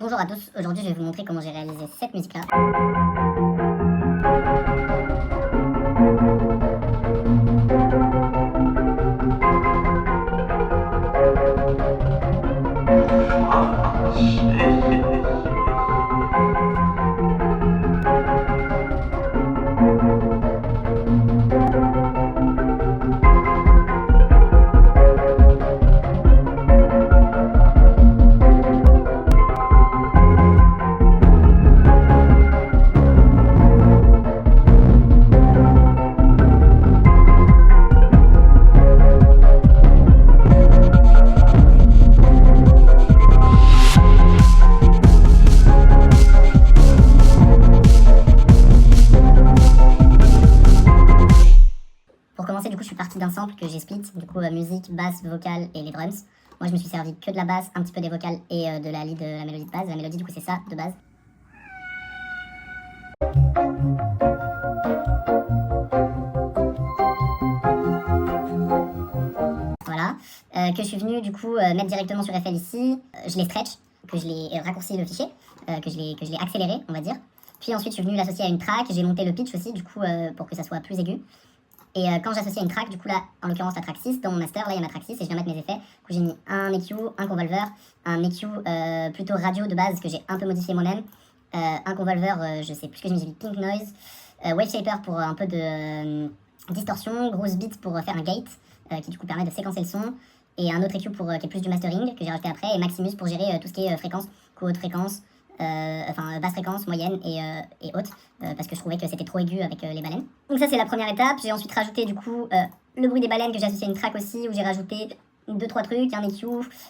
Bonjour à tous, aujourd'hui je vais vous montrer comment j'ai réalisé cette musique là. Pour commencer, du coup, je suis partie d'un sample que j'ai split, du coup, musique, basse, vocale et les drums. Moi, je me suis servi que de la basse, un petit peu des vocales et de la lead, la mélodie de base. La mélodie, du coup, c'est ça, de base. Voilà. Que je suis venue, du coup, mettre directement sur FL ici. Je l'ai stretch, que je l'ai raccourci le fichier, que je l'ai accéléré, on va dire. Puis ensuite, je suis venue l'associer à une track. J'ai monté le pitch aussi, du coup, pour que ça soit plus aigu. Et quand j'associe à une track, du coup là, en l'occurrence la track 6, dans mon master, là il y a ma track 6 et je viens mettre mes effets. Du coup j'ai mis un EQ, un convolver, un EQ plutôt radio de base que j'ai un peu modifié moi-même, un convolver, je sais plus ce que j'ai mis pink noise, wave shaper pour un peu de distorsion, grosse beat pour faire un gate qui du coup permet de séquencer le son, et un autre EQ pour, qui est plus du mastering que j'ai rajouté après, et Maximus pour gérer tout ce qui est fréquence, co-haute fréquence, enfin basse fréquence, moyenne et haute, parce que je trouvais que c'était trop aigu avec les baleines. Donc ça c'est la première étape. J'ai ensuite rajouté du coup le bruit des baleines que j'ai associé à une track aussi, où j'ai rajouté 2-3 trucs, un EQ,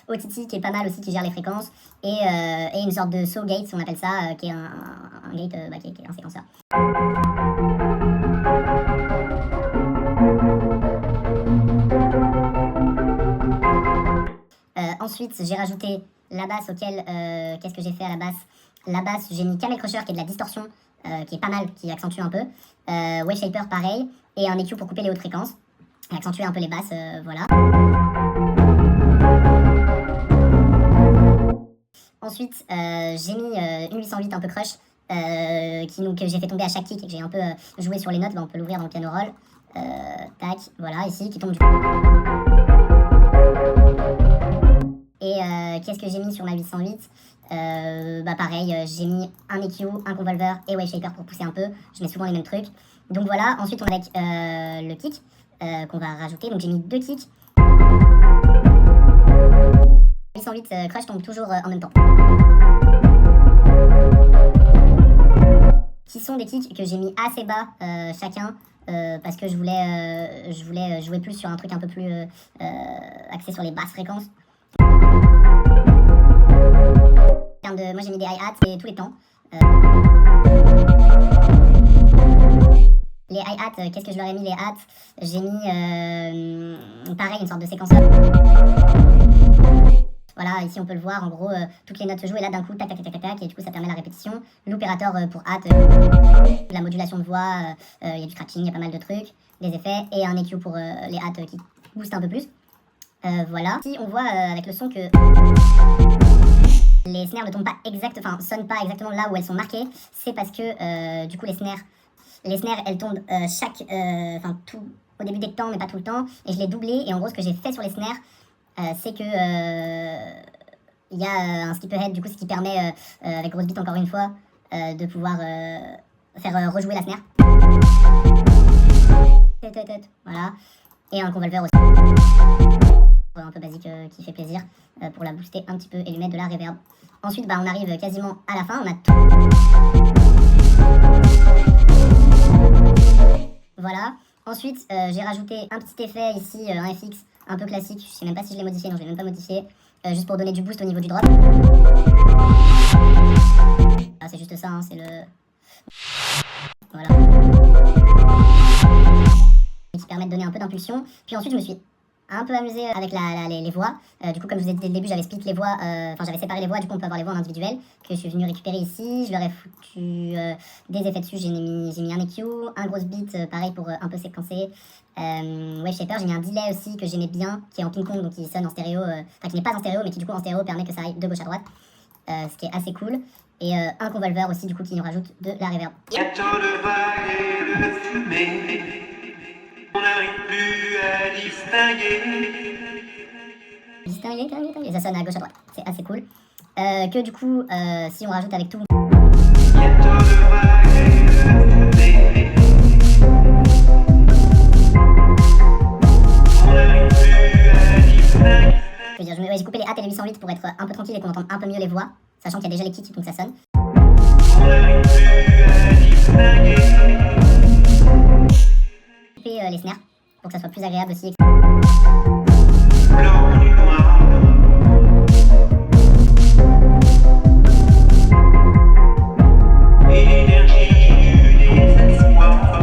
OTT qui est pas mal aussi, qui gère les fréquences, et une sorte de saw gate, on appelle ça, qui est un gate qui est un séquenceur. Ensuite j'ai rajouté la basse auquel, qu'est-ce que j'ai fait à la basse? La basse, j'ai mis Camel Crusher qui est de la distorsion, qui est pas mal, qui accentue un peu. Wave Shaper pareil, et un EQ pour couper les hautes fréquences, et accentuer un peu les basses, voilà. Ensuite, j'ai mis une 808 un peu crush, que j'ai fait tomber à chaque kick, et que j'ai un peu joué sur les notes, on peut l'ouvrir dans le piano roll. Tac, voilà, ici, qui tombe du... Et qu'est-ce que j'ai mis sur ma 808? Pareil, j'ai mis un EQ, un convolver et wave shaper pour pousser un peu. Je mets souvent les mêmes trucs. Donc voilà, ensuite on a avec le kick qu'on va rajouter. Donc j'ai mis 2 kicks. 808 crush tombe toujours en même temps. Qui sont des kicks que j'ai mis assez bas chacun. Parce que je voulais jouer plus sur un truc un peu plus axé sur les basses fréquences. Moi j'ai mis des hi-hats et tous les temps. Les hi-hats, qu'est-ce que je leur ai mis les hats? J'ai mis pareil une sorte de séquenceur. Voilà, ici on peut le voir, en gros toutes les notes se jouent et là d'un coup tac tac tac tac tac, et du coup ça permet la répétition. L'opérateur pour hâte, la modulation de voix, il y a du scratching, il y a pas mal de trucs, des effets, et un EQ pour les hâtes qui booste un peu plus. Voilà. Ici on voit avec le son que les snares ne tombent pas sonnent pas exactement là où elles sont marquées. C'est parce que du coup les snares elles tombent tout au début des temps mais pas tout le temps, et je l'ai doublé, et en gros ce que j'ai fait sur les snares c'est que il y a un skip ahead, du coup ce qui permet avec grosse beat encore une fois de pouvoir faire rejouer la snare. Voilà, et un convolver aussi un peu basique qui fait plaisir pour la booster un petit peu et lui mettre de la reverb. Ensuite on arrive quasiment à la fin, on a tout. Voilà. Ensuite j'ai rajouté un petit effet ici, un FX un peu classique, je sais même pas si je l'ai modifié, non je l'ai même pas modifié, juste pour donner du boost au niveau du drop. Ah, c'est juste ça, hein, c'est le... Voilà. Qui permet de donner un peu d'impulsion. Puis ensuite je me suis un peu amusé avec les voix. Du coup, comme je vous ai dit dès le début, j'avais split les voix, j'avais séparé les voix, du coup on peut avoir les voix en individuel, que je suis venu récupérer ici. Je leur ai foutu des effets dessus, j'ai mis un EQ, un gros beat, pareil pour un peu séquencer. Wave Shaper, j'ai mis un delay aussi que j'aimais bien, qui est en ping-pong, donc qui sonne en stéréo, qui n'est pas en stéréo, mais qui du coup en stéréo permet que ça aille de gauche à droite. ce qui est assez cool. Et un convolver aussi, du coup, qui nous rajoute de la reverb. Y a tant de vagues et de fumée, on n'arrive plus à distinguer. Et ça sonne à gauche à droite, c'est assez cool. Que du coup, si on rajoute avec tout. Y a tant de vagues et de fumée, on n'arrive plus à distinguer. Je veux dire, j'ai coupé les hâtes et les 808 pour être un peu tranquille et qu'on entende un peu mieux les voix, sachant qu'il y a déjà les kicks, donc ça sonne. On n'arrive plus à distinguer. Couper les snares, pour que ça soit plus agréable aussi. Blanc du noir. Énergie du désespoir.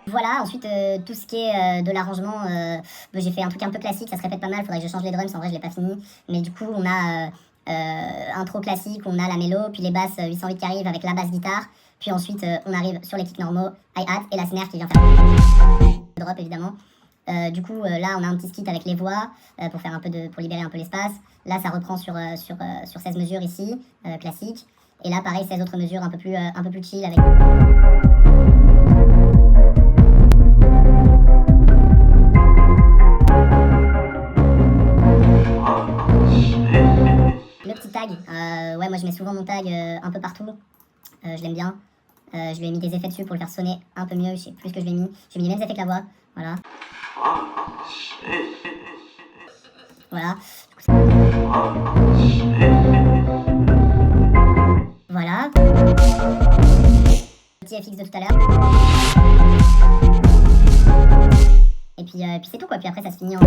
Voilà, ensuite tout ce qui est de l'arrangement, j'ai fait un truc un peu classique, ça se répète pas mal, faudrait que je change les drums, en vrai je l'ai pas fini. Mais du coup on a intro classique, on a la mélo, puis les basses 808 qui arrivent avec la basse guitare, puis ensuite on arrive sur les kicks normaux, hi-hat et la snare qui vient faire drop évidemment. Du coup là on a un petit skit avec les voix pour faire pour libérer un peu l'espace. Là ça reprend sur 16 mesures ici, classique. Et là pareil 16 autres mesures un peu plus chill avec... Le petit tag, ouais moi je mets souvent mon tag un peu partout, je l'aime bien. Je lui ai mis des effets dessus pour le faire sonner un peu mieux, je sais plus ce que je lui ai mis. J'ai mis les mêmes effets que la voix, voilà. Voilà. Voilà. Le petit FX de tout à l'heure. Et puis c'est tout quoi, puis après ça se finit en...